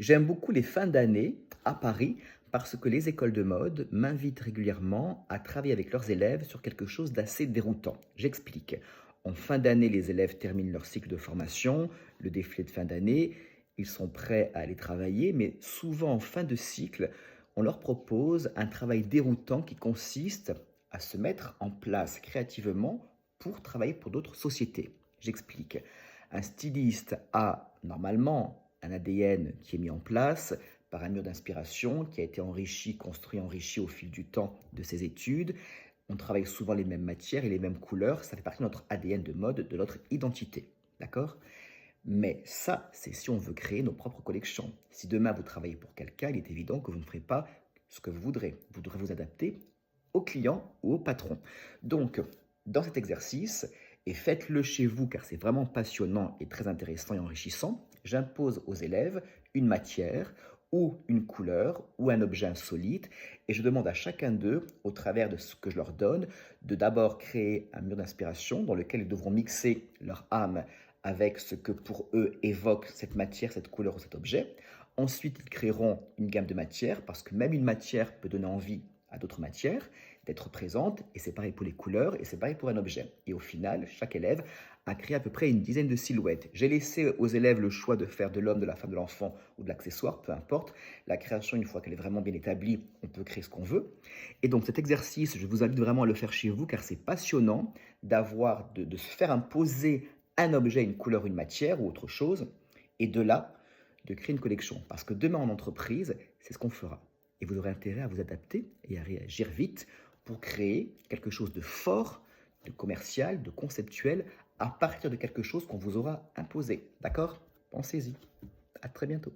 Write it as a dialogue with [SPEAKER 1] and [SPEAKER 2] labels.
[SPEAKER 1] J'aime beaucoup les fins d'année à Paris parce que les écoles de mode m'invitent régulièrement à travailler avec leurs élèves sur quelque chose d'assez déroutant. J'explique. En fin d'année, les élèves terminent leur cycle de formation, le défilé de fin d'année, ils sont prêts à aller travailler, mais souvent en fin de cycle, on leur propose un travail déroutant qui consiste à se mettre en place créativement pour travailler pour d'autres sociétés. J'explique. Un styliste a normalement un ADN qui est mis en place par un mur d'inspiration qui a été enrichi, construit, enrichi au fil du temps de ses études. On travaille souvent les mêmes matières et les mêmes couleurs. Ça fait partie de notre ADN de mode, de notre identité. D'accord? Mais ça, c'est si on veut créer nos propres collections. Si demain vous travaillez pour quelqu'un, il est évident que vous ne ferez pas ce que vous voudrez. Vous devrez vous adapter au client ou au patron. Donc, dans cet exercice, et faites-le chez vous car c'est vraiment passionnant et très intéressant et enrichissant, j'impose aux élèves une matière ou une couleur ou un objet insolite et je demande à chacun d'eux, au travers de ce que je leur donne, de d'abord créer un mur d'inspiration dans lequel ils devront mixer leur âme avec ce que pour eux évoque cette matière, cette couleur ou cet objet. Ensuite, ils créeront une gamme de matières parce que même une matière peut donner envie à d'autres matières d'être présentes et c'est pareil pour les couleurs et c'est pareil pour un objet. Et au final, chaque élève a créé à peu près une dizaine de silhouettes. J'ai laissé aux élèves le choix de faire de l'homme, de la femme, de l'enfant ou de l'accessoire, peu importe. La création, une fois qu'elle est vraiment bien établie, on peut créer ce qu'on veut. Et donc cet exercice, je vous invite vraiment à le faire chez vous car c'est passionnant de se faire imposer un objet, une couleur, une matière ou autre chose, et de là, de créer une collection. Parce que demain en entreprise, c'est ce qu'on fera. Et vous aurez intérêt à vous adapter et à réagir vite pour créer quelque chose de fort, de commercial, de conceptuel, à partir de quelque chose qu'on vous aura imposé. D'accord? Pensez-y. À très bientôt.